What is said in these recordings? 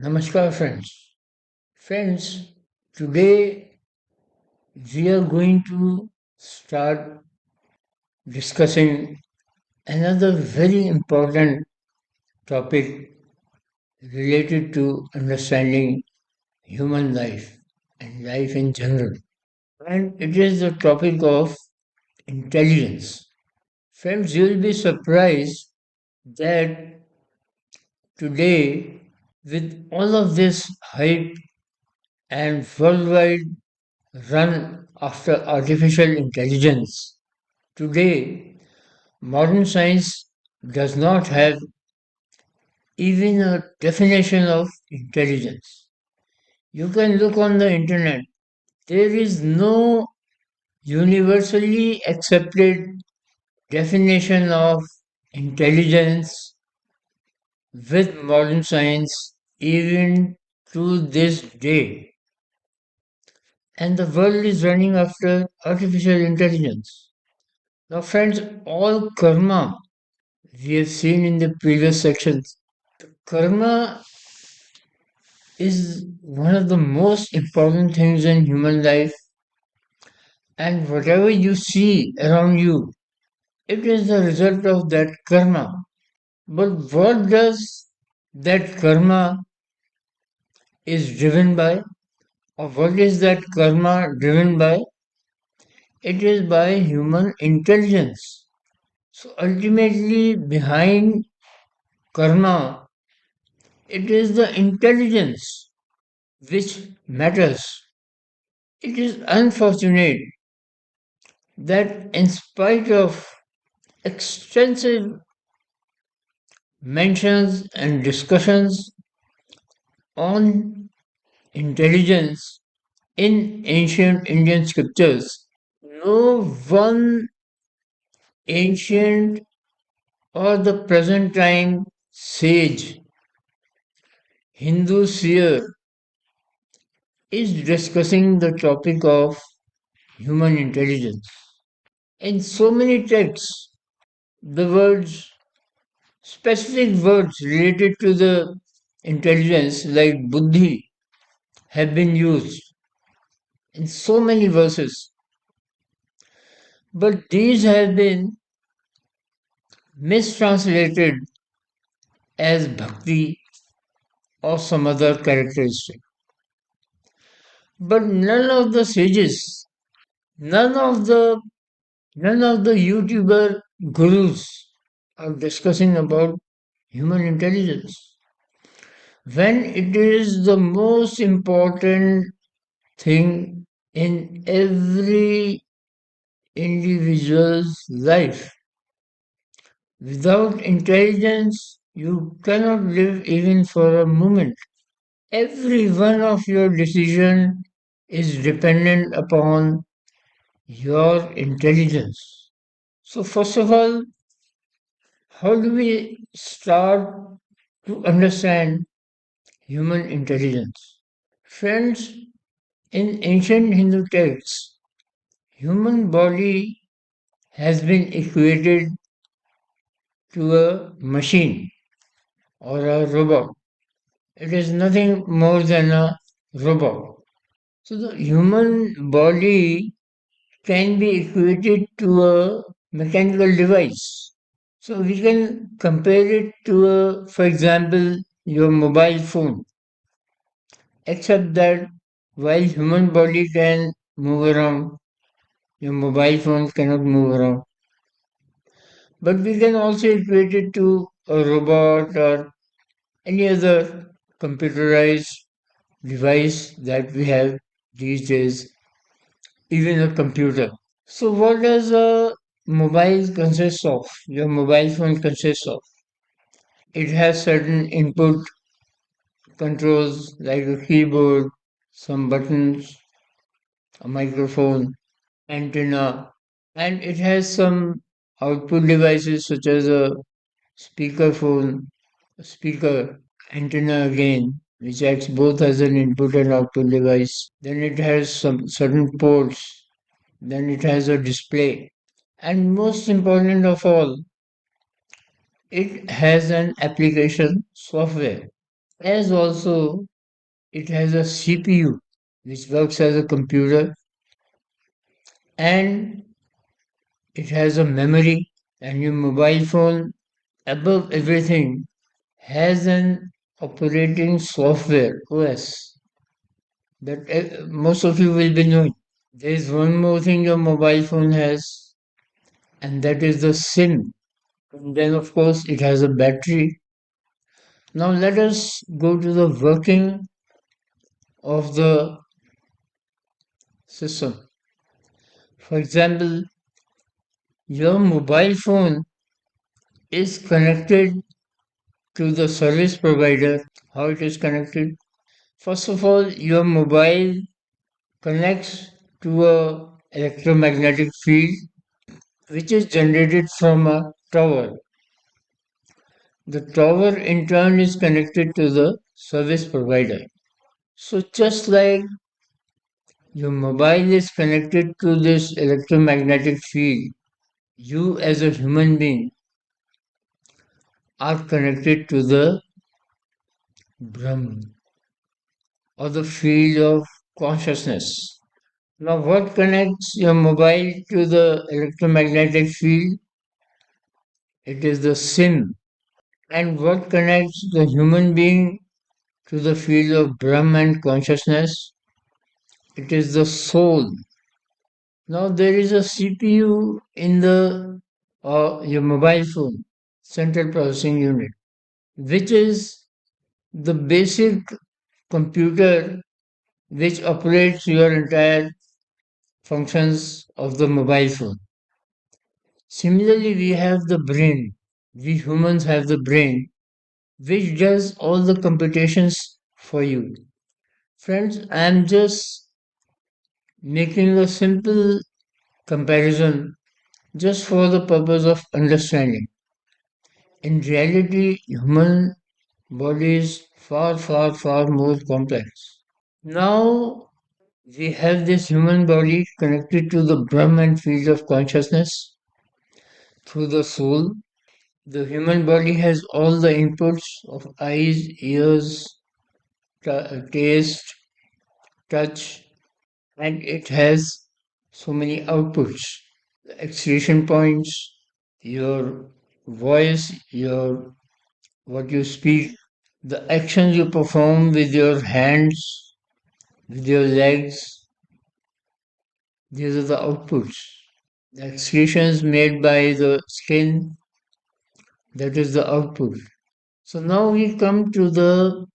Namaskar, friends. Friends, today we are going to start discussing another very important topic related to understanding human life and life in general. And it is the topic of intelligence. Friends, you will be surprised that today, with all of this hype and worldwide run after artificial intelligence. Today, modern science does not have even a definition of intelligence. You can look on the internet. There is no universally accepted definition of intelligence with modern science even to this day. And the world is running after artificial intelligence. Now, friends, all karma we have seen in the previous sections, karma is one of the most important things in human life, and whatever you see around you, it is the result of that karma. But what does that karma is driven by, or what is that karma driven by? It is by human intelligence. So ultimately, behind karma, it is the intelligence which matters. It is unfortunate that, in spite of extensive mentions and discussions on intelligence in ancient Indian scriptures, no one ancient or the present time sage, Hindu seer, is discussing the topic of human intelligence. In so many texts, the words, specific words related to the intelligence like buddhi have been used in so many verses, but these have been mistranslated as bhakti or some other characteristic. But none of the none of the YouTuber gurus are discussing about human intelligence when it is the most important thing in every individual's life. Without intelligence, you cannot live even for a moment. Every one of your decision is dependent upon your intelligence. So first of all, how do we start to understand human intelligence? Friends, in ancient Hindu texts, human body has been equated to a machine or a robot. It is nothing more than a robot. So the human body can be equated to a mechanical device. So we can compare it to for example, your mobile phone, except that while human body can move around, your mobile phone cannot move around. But we can also equate it to a robot or any other computerized device that we have these days, even a computer. So, what does a mobile consist of? Your mobile phone consists of. It has certain input controls like a keyboard, some buttons, a microphone, antenna, and it has some output devices such as a speaker phone, a speaker, antenna again, which acts both as an input and output device. Then it has some certain ports. Then it has a display. And most important of all, it has an application software. as also it has a CPU which works as a computer, and it has a memory, and your mobile phone above everything has an operating software OS that most of you will be knowing. There is one more thing your mobile phone has, and that is the SIM. And then, of course, it has a battery. Now, let us go to the working of the system. For example, your mobile phone is connected to the service provider. How it is connected? First of all, your mobile connects to a electromagnetic field which is generated from a tower. The tower in turn is connected to the service provider. So just like your mobile is connected to this electromagnetic field, you as a human being are connected to the Brahman or the field of consciousness. Now, what connects your mobile to the electromagnetic field? It is the SIM. And what connects the human being to the field of Brahman consciousness? It is the soul. Now, there is a CPU in the your mobile phone, central processing unit, which is the basic computer which operates your entire functions of the mobile phone. Similarly, we have the brain. We humans have the brain, which does all the computations for you. Friends, I am just making a simple comparison just for the purpose of understanding. In reality, human body is far, far, far more complex. Now, we have this human body connected to the Brahman field of consciousness through the soul. The human body has all the inputs of eyes, ears, taste, touch, and it has so many outputs. The excretion points, your voice, your what you speak, the actions you perform with your hands, with your legs, these are the outputs. The excretions made by the skin, that is the output. So now we come to the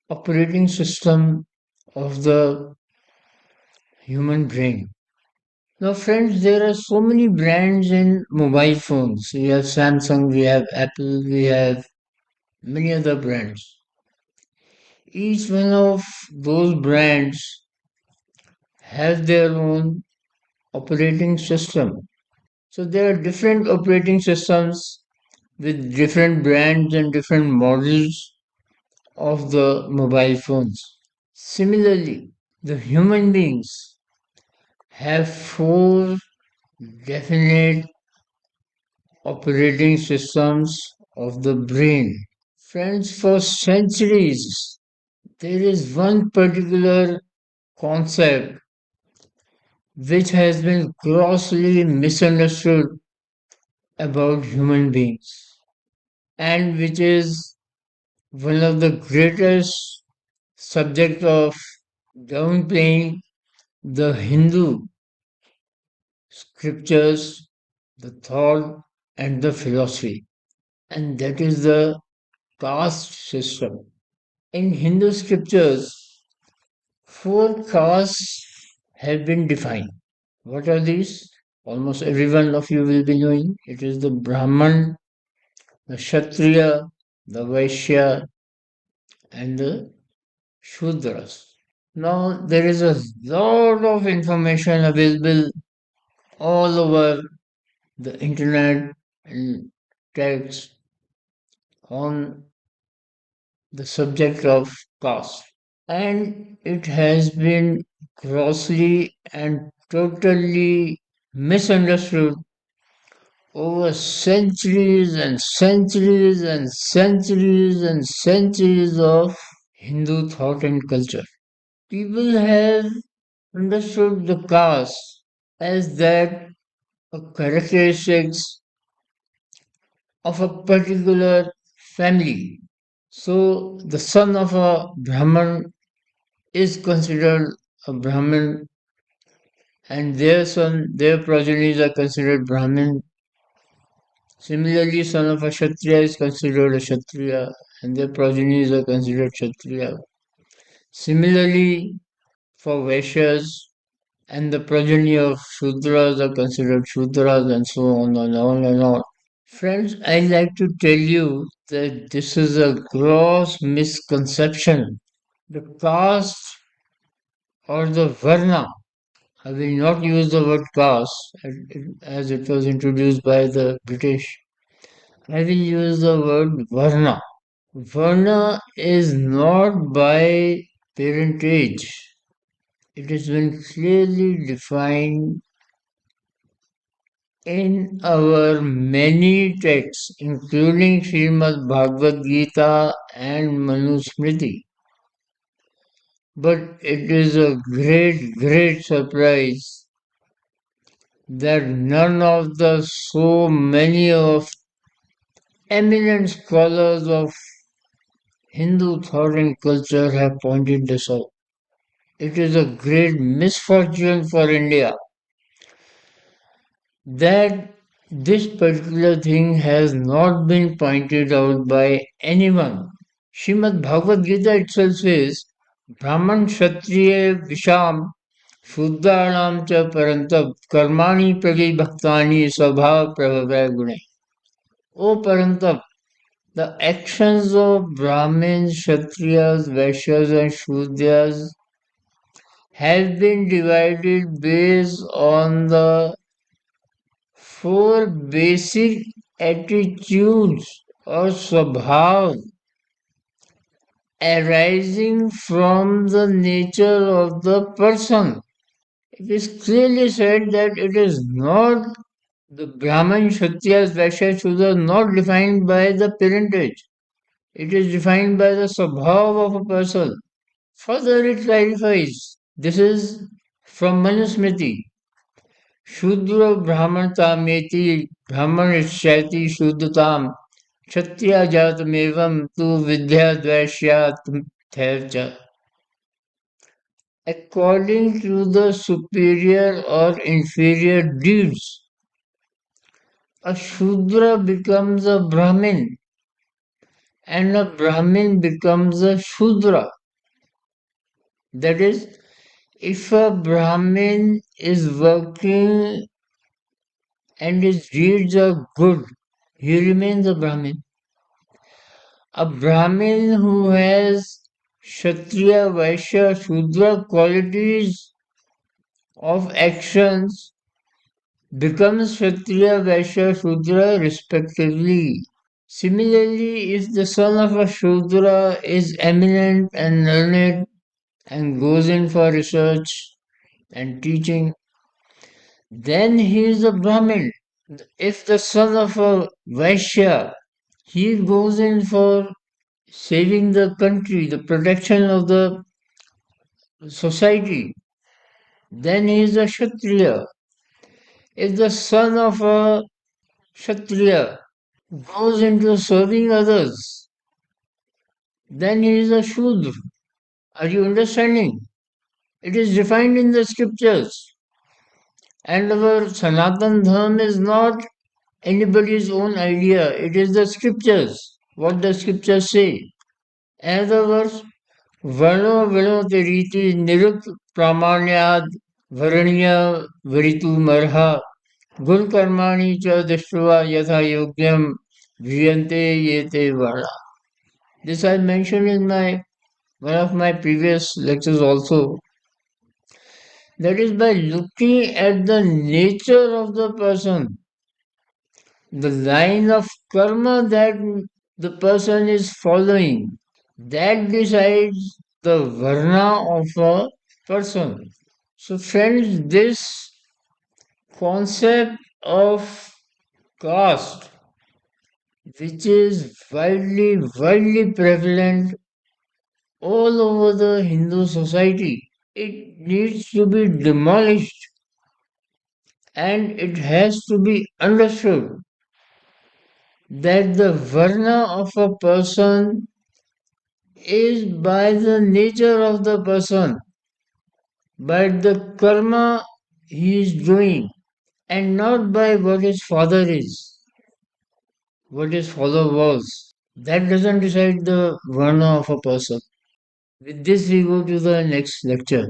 operating system of the human brain. Now, friends, there are so many brands in mobile phones. We have Samsung, we have Apple, we have many other brands. Each one of those brands has their own operating system. So there are different operating systems with different brands and different models of the mobile phones. Similarly, the human beings have four definite operating systems of the brain. Friends, for centuries, there is one particular concept which has been grossly misunderstood about human beings and which is one of the greatest subject of downplaying the Hindu scriptures, the thought, and the philosophy, and that is the caste system. In Hindu scriptures, four castes have been defined. What are these? Almost every one of you will be knowing. It is the Brahman, the Kshatriya, the Vaishya, and the Shudras. Now, there is a lot of information available all over the internet and text on the subject of caste. And it has been grossly and totally misunderstood over centuries and centuries and centuries and centuries of Hindu thought and culture. People have understood the caste as that a characteristics of a particular family. So the son of a Brahman is considered a Brahmin, and their son, their progenies are considered Brahmin. Similarly, son of a Kshatriya is considered a Kshatriya, and their progenies are considered Kshatriya. Similarly, for Vaishyas, and the progeny of Shudras are considered Shudras, and so on and on and on. Friends, I like to tell you that this is a gross misconception. The caste or the Varna, I will not use the word caste as it was introduced by the British. I will use the word Varna. Varna is not by parentage. It has been clearly defined in our many texts, including Srimad Bhagavad Gita and Manusmriti. But it is a great, great surprise that none of the so many of eminent scholars of Hindu thought and culture have pointed this out. It is a great misfortune for India that this particular thing has not been pointed out by anyone. Srimad Bhagavad Gita itself says, Brahman Kshatriya Visham Shuddhanam cha Parantab Karmani Pragi Bhaktani Sabha Prabhavaya Gune. O Parantab, the actions of Brahmins, Kshatriyas, Vaishyas and Shudras have been divided based on the four basic attitudes or swabhav arising from the nature of the person. It is clearly said that it is not the Brahman, Kshatriyas, Vaishyas, Shudras not defined by the parentage. It is defined by the swabhav of a person. Further, it clarifies this is from Manusmriti. Shudra Brahmantameti Brahmanishyati Shuddhatam Kshatriya Jatamevam Tu Vidya Dvaishyat Thercha. According to the superior or inferior deeds, a Shudra becomes a Brahmin and a Brahmin becomes a Shudra. That is, if a Brahmin is working and his deeds are good, he remains a Brahmin. A Brahmin who has Kshatriya, Vaishya, Shudra qualities of actions becomes Kshatriya, Vaishya, Shudra respectively. Similarly, if the son of a Shudra is eminent and learned and goes in for research and teaching, then he is a Brahmin. If the son of a Vaishya, he goes in for saving the country, the protection of the society, then he is a Kshatriya. If the son of a Kshatriya goes into serving others, then he is a Shudra. Are you understanding? It is defined in the scriptures. And our Sanatan Dharma is not anybody's own idea. It is the scriptures, what the scriptures say. In other words, Varno Vinoti Riti Niruk Pramanyad Varanya Varitu Marha Gun Karmani Cha Dishtuva Yatha Yogyam Viyante Yete Varna. This I mentioned in one of my previous lectures also. That is by looking at the nature of the person, the line of karma that the person is following, that decides the varna of a person. So, friends, this concept of caste, which is widely prevalent all over the Hindu society. It needs to be demolished and it has to be understood that the Varna of a person is by the nature of the person, by the karma he is doing, and not by what his father is, what his father was. That doesn't decide the Varna of a person. With this, we go to the next lecture.